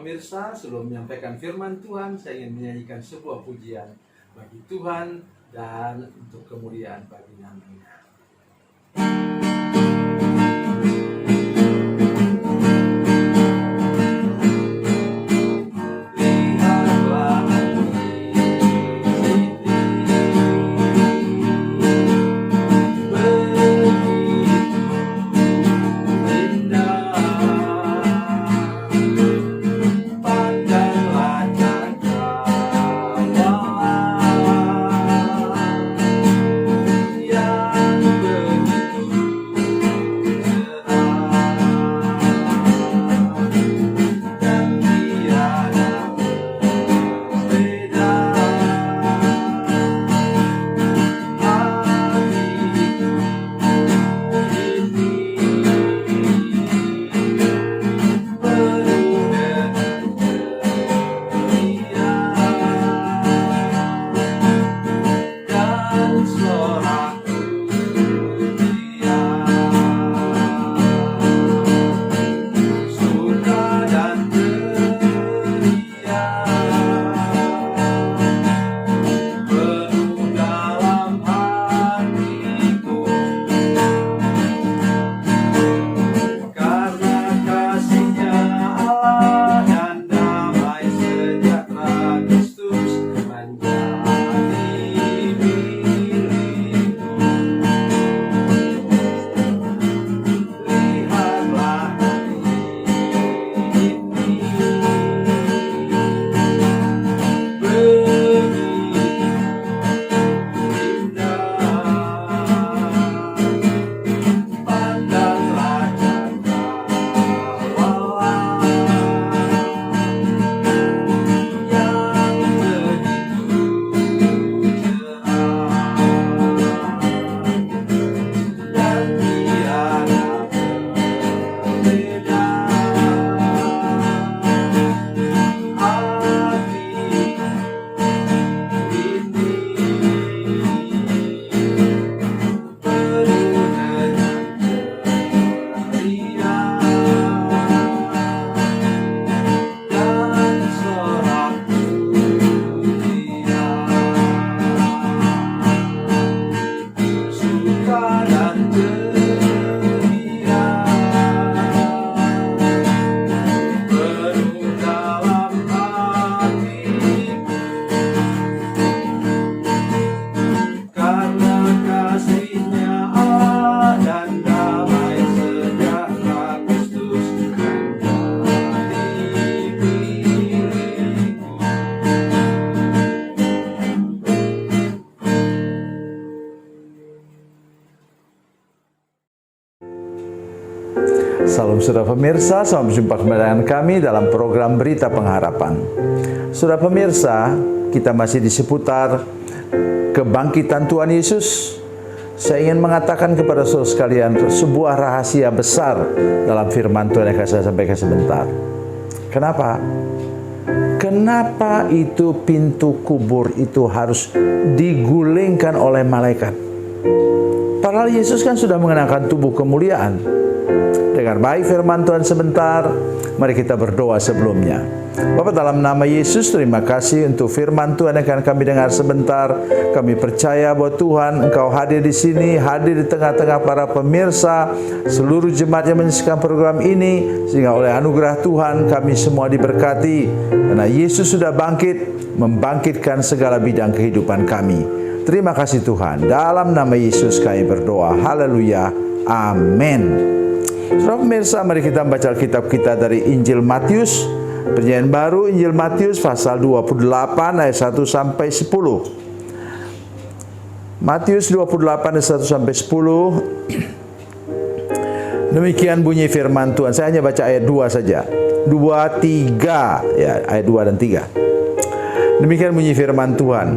pemirsa, sebelum menyampaikan firman Tuhan, saya ingin menyanyikan sebuah pujian bagi Tuhan dan untuk kemuliaan bagi nama-Nya. Salam saudara pemirsa, selamat berjumpa kembali dengan kami dalam program Berita Pengharapan. Saudara pemirsa, kita masih di seputar kebangkitan Tuhan Yesus. Saya ingin mengatakan kepada saudara sekalian sebuah rahasia besar dalam firman Tuhan yang akan saya sampaikan sebentar. Kenapa? Kenapa itu pintu kubur itu harus digulingkan oleh malaikat? Padahal Yesus kan sudah mengenakan tubuh kemuliaan. Dengar baik firman Tuhan sebentar. Mari kita berdoa sebelumnya. Bapa, dalam nama Yesus, terima kasih untuk firman Tuhan yang akan kami dengar sebentar. Kami percaya bahwa Tuhan, Engkau hadir di sini, hadir di tengah-tengah para pemirsa, seluruh jemaat yang menyaksikan program ini, sehingga oleh anugerah Tuhan kami semua diberkati. Karena Yesus sudah bangkit, membangkitkan segala bidang kehidupan kami. Terima kasih Tuhan. Dalam nama Yesus kami berdoa. Haleluya. Amin. Saudara pemirsa, mari kita membaca Alkitab kita dari Injil Matius, Perjanjian Baru, Injil Matius pasal 28 ayat 1 sampai 10. Matius 28 ayat 1 sampai 10. Demikian bunyi firman Tuhan. Saya hanya baca ayat 2 saja. 2, 3 ya, ayat 2 dan 3. Demikian bunyi firman Tuhan.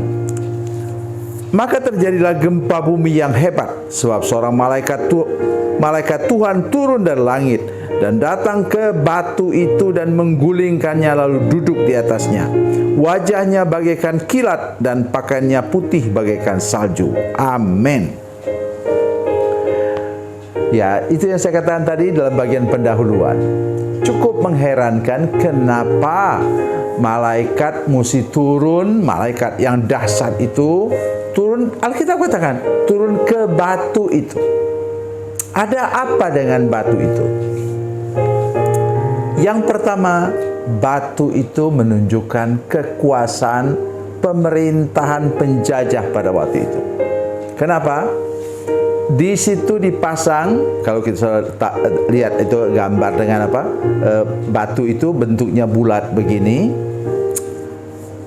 Maka terjadilah gempa bumi yang hebat, sebab seorang malaikat Tuhan turun dari langit dan datang ke batu itu dan menggulingkannya lalu duduk di atasnya. Wajahnya bagaikan kilat dan pakaiannya putih bagaikan salju. Amin. Ya, itu yang saya katakan tadi dalam bagian pendahuluan. Cukup mengherankan kenapa malaikat mesti turun, malaikat yang dahsyat itu turun, Alkitab katakan, turun ke batu itu. Ada apa dengan batu itu? Yang pertama, batu itu menunjukkan kekuasaan pemerintahan penjajah pada waktu itu. Kenapa? Di situ dipasang, kalau kita lihat itu gambar dengan apa? Batu itu bentuknya bulat begini.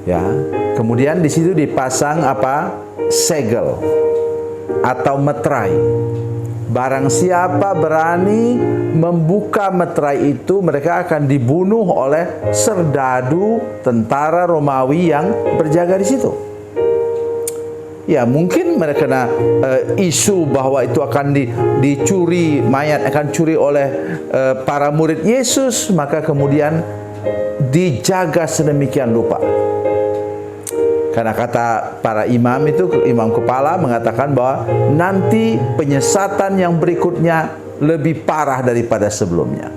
Ya. Kemudian di situ dipasang apa? Segel atau meterai. Barang siapa berani membuka meterai itu, mereka akan dibunuh oleh serdadu tentara Romawi yang berjaga di situ. Ya, mungkin mereka kena isu bahwa itu akan dicuri, mayat akan dicuri oleh para murid Yesus, maka kemudian dijaga sedemikian rupa. Karena kata para imam itu, imam kepala mengatakan bahwa nanti penyesatan yang berikutnya lebih parah daripada sebelumnya.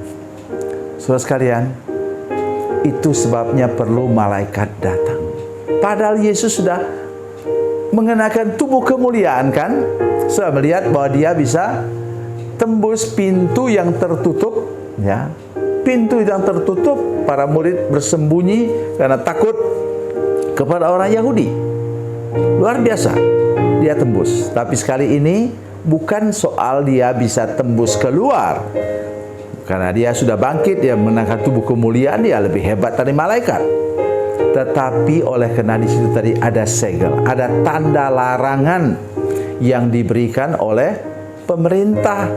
Saudara sekalian, itu sebabnya perlu malaikat datang. Padahal Yesus sudah mengenakan tubuh kemuliaan, kan? Sudah melihat bahwa dia bisa tembus pintu yang tertutup, ya. Pintu yang tertutup, para murid bersembunyi karena takut kepada orang Yahudi. Luar biasa, dia tembus. Tapi sekali ini bukan soal dia bisa tembus keluar, karena dia sudah bangkit, dia menangkan tubuh kemuliaan, dia lebih hebat dari malaikat. Tetapi oleh karena di situ tadi ada segel, ada tanda larangan yang diberikan oleh pemerintah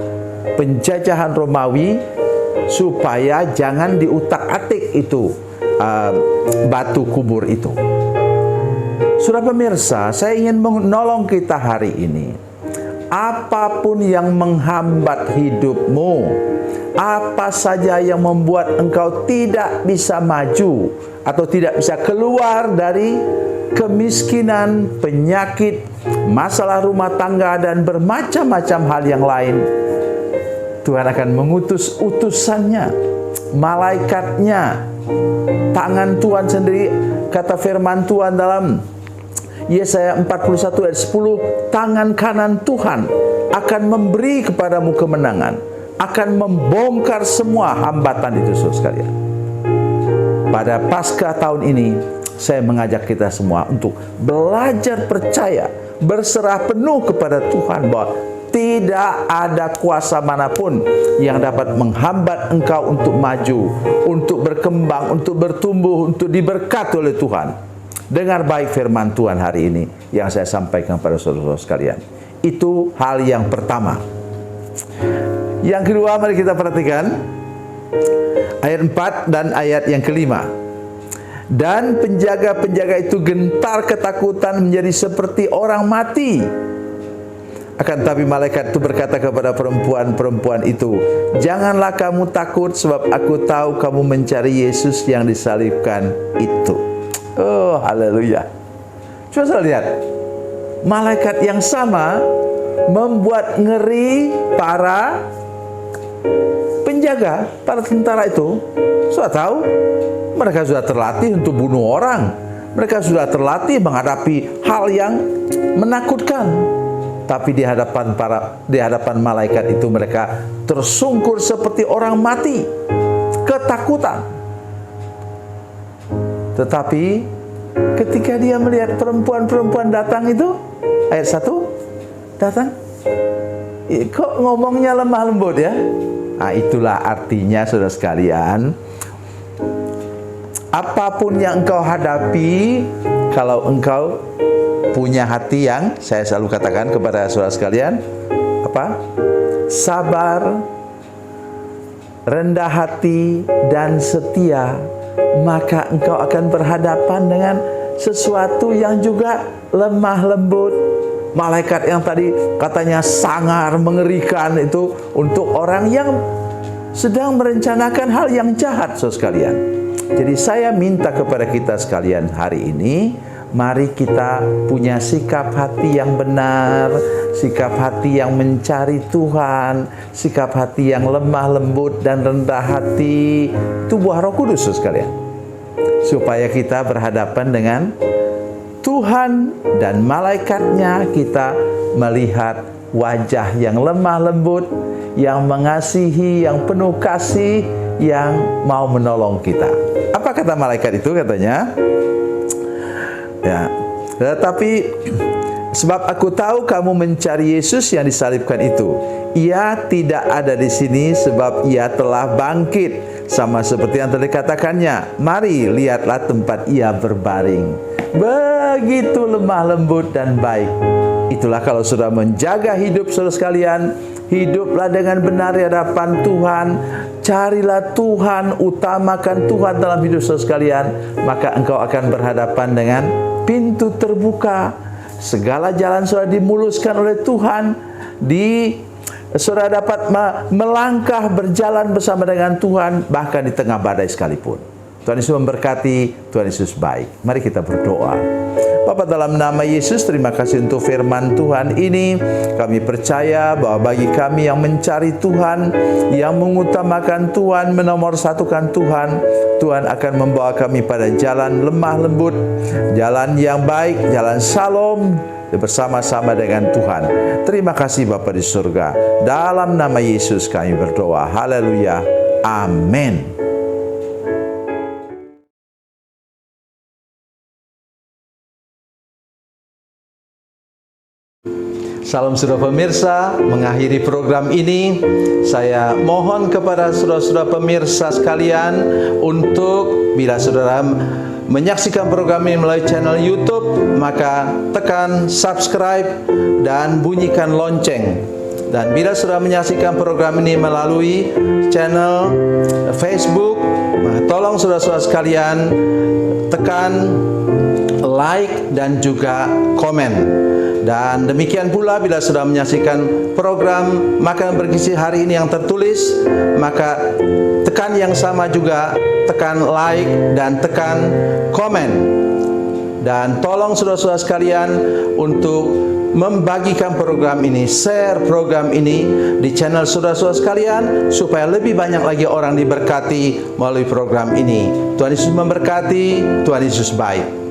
penjajahan Romawi supaya jangan diutak-atik itu batu kubur itu. Saudara pemirsa, saya ingin menolong kita hari ini. Apapun yang menghambat hidupmu, apa saja yang membuat engkau tidak bisa maju atau tidak bisa keluar dari kemiskinan, penyakit, masalah rumah tangga, dan bermacam-macam hal yang lain, Tuhan akan mengutus utusannya, malaikatnya. Tangan Tuhan sendiri, kata firman Tuhan dalam Yesaya 41 ayat 10, tangan kanan Tuhan akan memberi kepadamu kemenangan, akan membongkar semua hambatan itu, saudara sekalian. Pada Paskah tahun ini, saya mengajak kita semua untuk belajar percaya, berserah penuh kepada Tuhan bahwa tidak ada kuasa manapun yang dapat menghambat engkau untuk maju, untuk berkembang, untuk bertumbuh, untuk diberkati oleh Tuhan. Dengar baik firman Tuhan hari ini yang saya sampaikan pada saudara-saudara sekalian. Itu hal yang pertama. Yang kedua, mari kita perhatikan ayat 4 dan ayat yang kelima. Dan penjaga-penjaga itu gentar ketakutan menjadi seperti orang mati. Akan tapi malaikat itu berkata kepada perempuan-perempuan itu, janganlah kamu takut, sebab aku tahu kamu mencari Yesus yang disalibkan itu. Oh, haleluya. Coba saya lihat, malaikat yang sama membuat ngeri para penjaga, para tentara itu. Sudah tahu, mereka sudah terlatih untuk bunuh orang. Mereka sudah terlatih menghadapi hal yang menakutkan. Tapi di hadapan malaikat itu mereka tersungkur seperti orang mati, ketakutan. Tetapi ketika dia melihat perempuan-perempuan datang itu, ayat 1 datang, kok ngomongnya lemah lembut ya? Nah, itulah artinya saudara sekalian, apapun yang engkau hadapi, kalau engkau punya hati yang saya selalu katakan kepada saudara sekalian, apa? Sabar, rendah hati, dan setia, maka engkau akan berhadapan dengan sesuatu yang juga lemah lembut. Malaikat yang tadi katanya sangar, mengerikan, itu untuk orang yang sedang merencanakan hal yang jahat, saudara sekalian. Jadi saya minta kepada kita sekalian hari ini, Mari kita punya sikap hati yang benar, sikap hati yang mencari Tuhan, sikap hati yang lemah lembut dan rendah hati. Itu buah Roh Kudus sekalian. Supaya kita berhadapan dengan Tuhan dan malaikatnya, kita melihat wajah yang lemah lembut, yang mengasihi, yang penuh kasih, yang mau menolong kita. Apa kata malaikat itu? Katanya, ya, tetapi sebab aku tahu kamu mencari Yesus yang disalibkan itu. Ia tidak ada di sini sebab ia telah bangkit. Sama seperti yang tadi katakannya. Mari lihatlah tempat ia berbaring. Begitu lemah lembut dan baik. Itulah kalau sudah menjaga hidup saudara sekalian. Hiduplah dengan benar di hadapan Tuhan. Carilah Tuhan, utamakan Tuhan dalam hidup saudara sekalian. Maka engkau akan berhadapan dengan pintu terbuka. Segala jalan sudah dimuluskan oleh Tuhan. Saudara dapat melangkah berjalan bersama dengan Tuhan, bahkan di tengah badai sekalipun. Tuhan Yesus memberkati, Tuhan Yesus baik. Mari kita berdoa. Bapa, dalam nama Yesus, terima kasih untuk firman Tuhan ini. Kami percaya bahwa bagi kami yang mencari Tuhan, yang mengutamakan Tuhan, menomorsatukan Tuhan, Tuhan akan membawa kami pada jalan lemah lembut, jalan yang baik, jalan shalom, bersama-sama dengan Tuhan. Terima kasih Bapa di surga. Dalam nama Yesus kami berdoa. Haleluya. Amin. Salam saudara pemirsa, mengakhiri program ini saya mohon kepada saudara-saudara pemirsa sekalian untuk bila saudara menyaksikan program ini melalui channel YouTube, maka tekan subscribe dan bunyikan lonceng. Dan bila saudara menyaksikan program ini melalui channel Facebook, maka tolong saudara-saudara sekalian tekan like dan juga komen. Dan demikian pula bila sudah menyaksikan program Makan Bergizi hari ini yang tertulis, maka tekan yang sama juga, tekan like dan tekan komen. Dan tolong saudara-saudara sekalian untuk membagikan program ini, share program ini di channel saudara-saudara sekalian, supaya lebih banyak lagi orang diberkati melalui program ini. Tuhan Yesus memberkati, Tuhan Yesus baik.